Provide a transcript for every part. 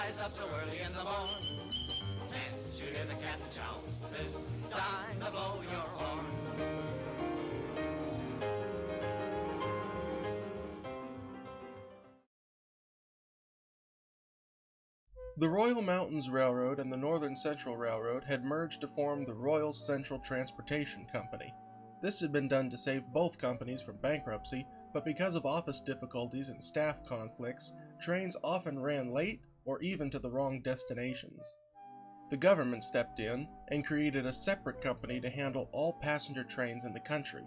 rise up so early in the morn. Can't you hear the captain shout? It's time to blow your horn. The Royal Mountains Railroad and the Northern Central Railroad had merged to form the Royal Central Transportation Company. This had been done to save both companies from bankruptcy, but because of office difficulties and staff conflicts, trains often ran late or even to the wrong destinations. The government stepped in and created a separate company to handle all passenger trains in the country.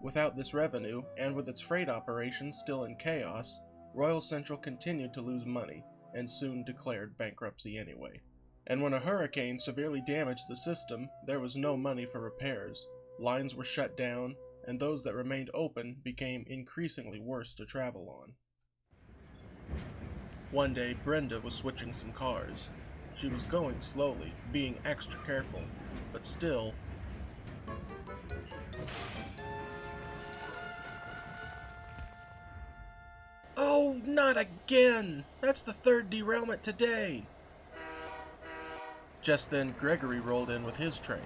Without this revenue, and with its freight operations still in chaos, Royal Central continued to lose money, and soon declared bankruptcy anyway. And when a hurricane severely damaged the system, there was no money for repairs. Lines were shut down, and those that remained open became increasingly worse to travel on. One day, Brenda was switching some cars. She was going slowly, being extra careful, but still... Oh, not again! That's the third derailment today! Just then, Gregory rolled in with his train.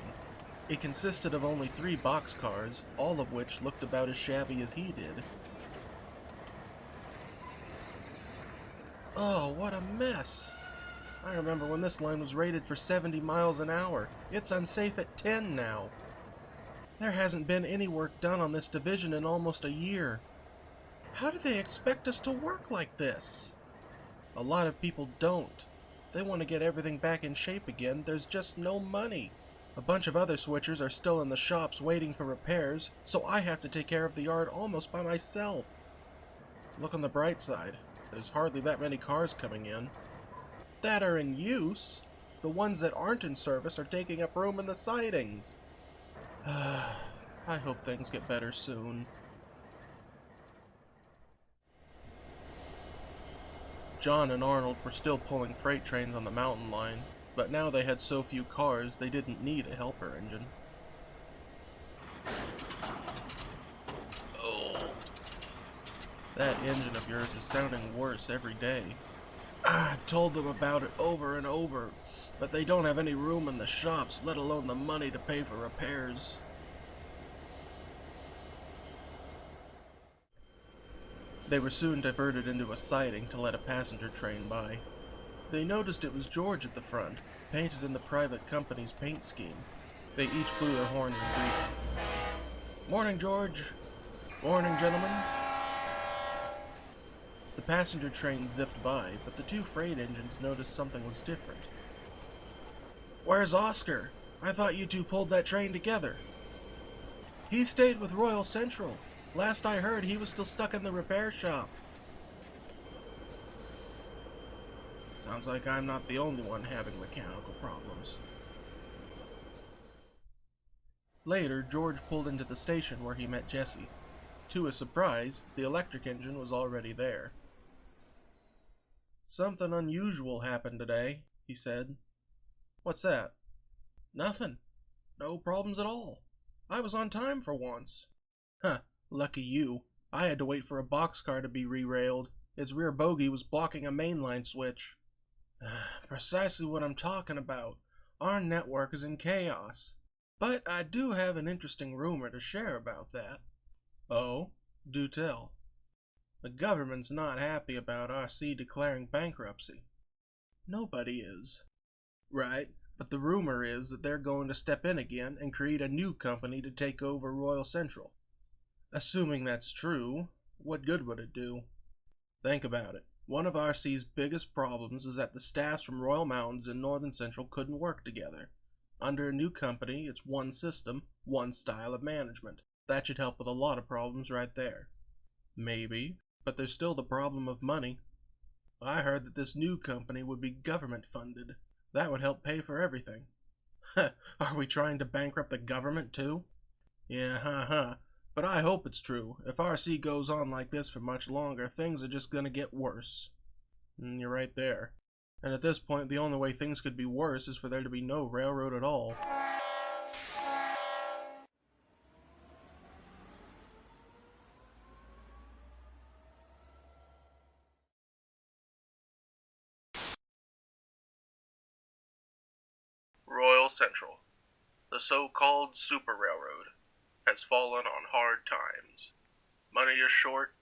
It consisted of only 3 boxcars, all of which looked about as shabby as he did. Oh, what a mess! I remember when this line was rated for 70 miles an hour. It's unsafe at 10 now. There hasn't been any work done on this division in almost a year. How do they expect us to work like this? A lot of people don't. They want to get everything back in shape again. There's just no money. A bunch of other switchers are still in the shops waiting for repairs, so I have to take care of the yard almost by myself. Look on the bright side. There's hardly that many cars coming in. That are in use. The ones that aren't in service are taking up room in the sidings. I hope things get better soon. John and Arnold were still pulling freight trains on the mountain line, but now they had so few cars they didn't need a helper engine. Oh, that engine of yours is sounding worse every day. I've told them about it over and over, but they don't have any room in the shops, let alone the money to pay for repairs. They were soon diverted into a siding to let a passenger train by. They noticed it was George at the front, painted in the private company's paint scheme. They each blew their horns in greeting. "Morning, George." "Morning, gentlemen." The passenger train zipped by, but the 2 freight engines noticed something was different. "Where's Oscar? I thought you 2 pulled that train together." "He stayed with Royal Central. Last I heard, he was still stuck in the repair shop." Sounds like I'm not the only one having mechanical problems. Later, George pulled into the station where he met Jesse. To his surprise, the electric engine was already there. "Something unusual happened today," he said. "What's that?" "Nothing. No problems at all. I was on time for once." "Huh, lucky you. I had to wait for a boxcar to be re-railed. Its rear bogie was blocking a mainline switch." "Precisely what I'm talking about. Our network is in chaos. But I do have an interesting rumor to share about that." "Oh? Do tell." "The government's not happy about RC declaring bankruptcy." "Nobody is." "Right, but the rumor is that they're going to step in again and create a new company to take over Royal Central." "Assuming that's true, what good would it do?" "Think about it. One of RC's biggest problems is that the staffs from Royal Mountains and Northern Central couldn't work together. Under a new company, it's one system, one style of management. That should help with a lot of problems right there." "Maybe, but there's still the problem of money." "I heard that this new company would be government funded. That would help pay for everything." "Are we trying to bankrupt the government too?" "Yeah, but I hope it's true. If RC goes on like this for much longer, things are just gonna get worse." "You're right there. And at this point, the only way things could be worse is for there to be no railroad at all." Royal Central, the so-called Super Railroad, has fallen on hard times. Money is short,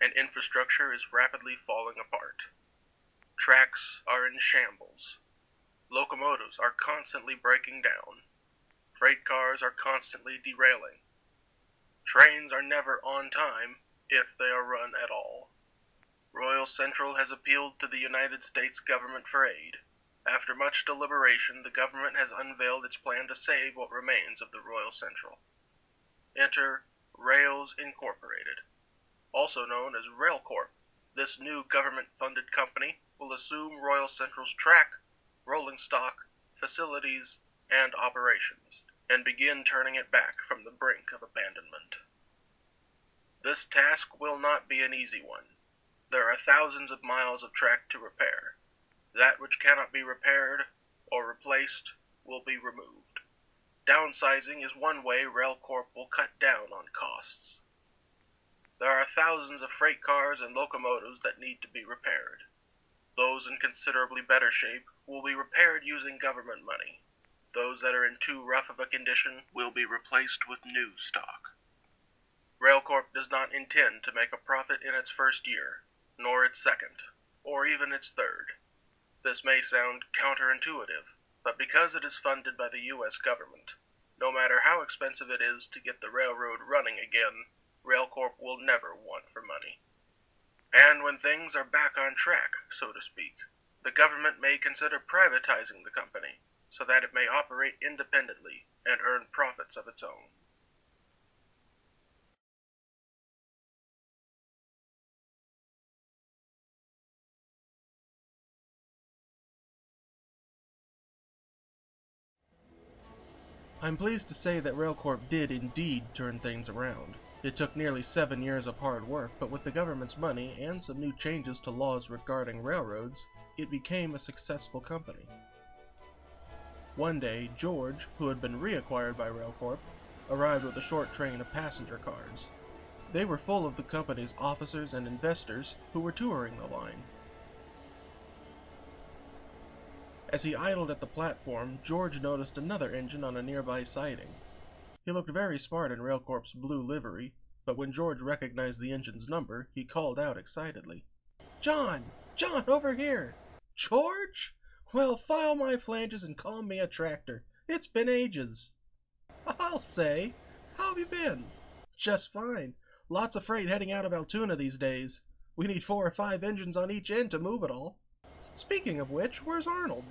and infrastructure is rapidly falling apart. Tracks are in shambles. Locomotives are constantly breaking down. Freight cars are constantly derailing. Trains are never on time, if they are run at all. Royal Central has appealed to the United States government for aid. After much deliberation, the government has unveiled its plan to save what remains of the Royal Central. Enter Rails Incorporated, also known as RailCorp. This new government-funded company will assume Royal Central's track, rolling stock, facilities, and operations, and begin turning it back from the brink of abandonment. This task will not be an easy one. There are thousands of miles of track to repair. That which cannot be repaired or replaced will be removed. Downsizing is one way RailCorp will cut down on costs. There are thousands of freight cars and locomotives that need to be repaired. Those in considerably better shape will be repaired using government money. Those that are in too rough of a condition will be replaced with new stock. RailCorp does not intend to make a profit in its first year, nor its second, or even its third. This may sound counterintuitive, but because it is funded by the U.S. government, no matter how expensive it is to get the railroad running again, RailCorp will never want for money. And when things are back on track, so to speak, the government may consider privatizing the company so that it may operate independently and earn profits of its own. I'm pleased to say that RailCorp did indeed turn things around. It took nearly 7 years of hard work, but with the government's money and some new changes to laws regarding railroads, it became a successful company. One day, George, who had been reacquired by RailCorp, arrived with a short train of passenger cars. They were full of the company's officers and investors who were touring the line. As he idled at the platform, George noticed another engine on a nearby siding. He looked very smart in RailCorp's blue livery, but when George recognized the engine's number, he called out excitedly, "John! John, over here!" "George? Well, file my flanges and call me a tractor. It's been ages." "I'll say! How have you been?" "Just fine. Lots of freight heading out of Altoona these days. We need 4 or 5 engines on each end to move it all. Speaking of which, where's Arnold?"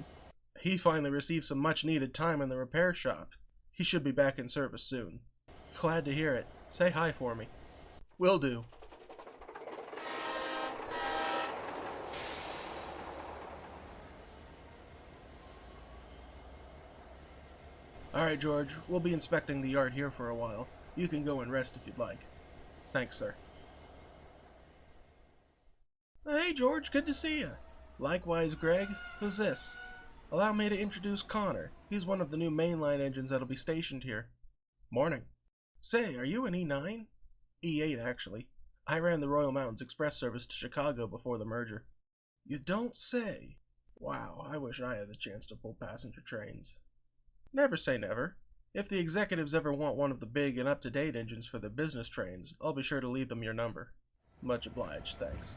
"He finally received some much-needed time in the repair shop. He should be back in service soon." "Glad to hear it. Say hi for me." "Will do." "Alright, George, we'll be inspecting the yard here for a while. You can go and rest if you'd like." "Thanks, sir." "Hey, George, good to see you." "Likewise, Greg. Who's this?" "Allow me to introduce Connor. He's one of the new mainline engines that'll be stationed here." "Morning." "Say, are you an E9? E8, actually. I ran the Royal Mountains Express service to Chicago before the merger." "You don't say. Wow, I wish I had the chance to pull passenger trains." "Never say never. If the executives ever want one of the big and up-to-date engines for their business trains, I'll be sure to leave them your number." "Much obliged, thanks."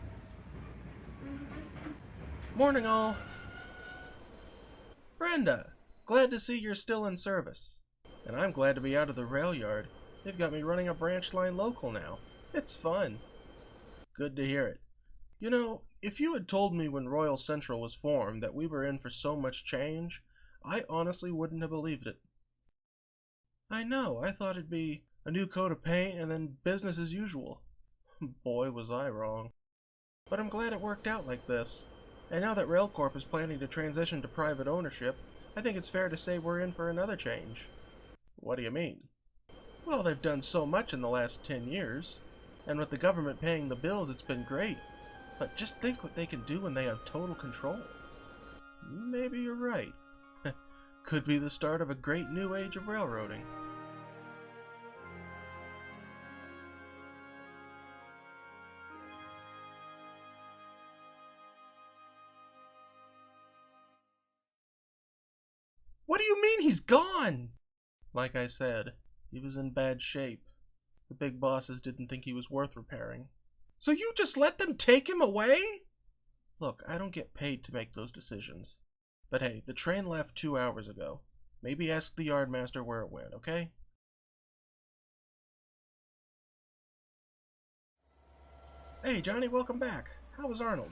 "Morning, all." "Brenda, glad to see you're still in service." "And I'm glad to be out of the rail yard. They've got me running a branch line local now. It's fun." "Good to hear it. You know, if you had told me when Royal Central was formed that we were in for so much change, I honestly wouldn't have believed it." "I know, I thought it'd be a new coat of paint and then business as usual." Boy, was I wrong. But I'm glad it worked out like this. And now that RailCorp is planning to transition to private ownership, I think it's fair to say we're in for another change." "What do you mean?" "Well, they've done so much in the last 10 years. And with the government paying the bills, it's been great. But just think what they can do when they have total control." "Maybe you're right. Could be the start of a great new age of railroading." "What do you gone! Like I said, he was in bad shape. The big bosses didn't think he was worth repairing. So you just let them take him away? Look, I don't get paid to make those decisions. But hey, the train left 2 hours ago. Maybe ask the yardmaster where it went, okay? Hey, Johnny, welcome back. How was Arnold?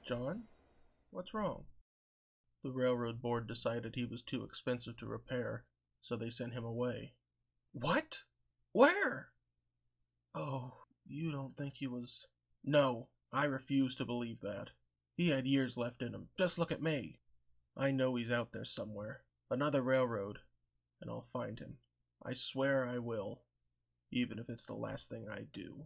John? What's wrong? The railroad board decided he was too expensive to repair, so they sent him away. What? Where? Oh, you don't think he was... No, I refuse to believe that. He had years left in him. Just look at me. I know he's out there somewhere. Another railroad. And I'll find him. I swear I will. Even if it's the last thing I do.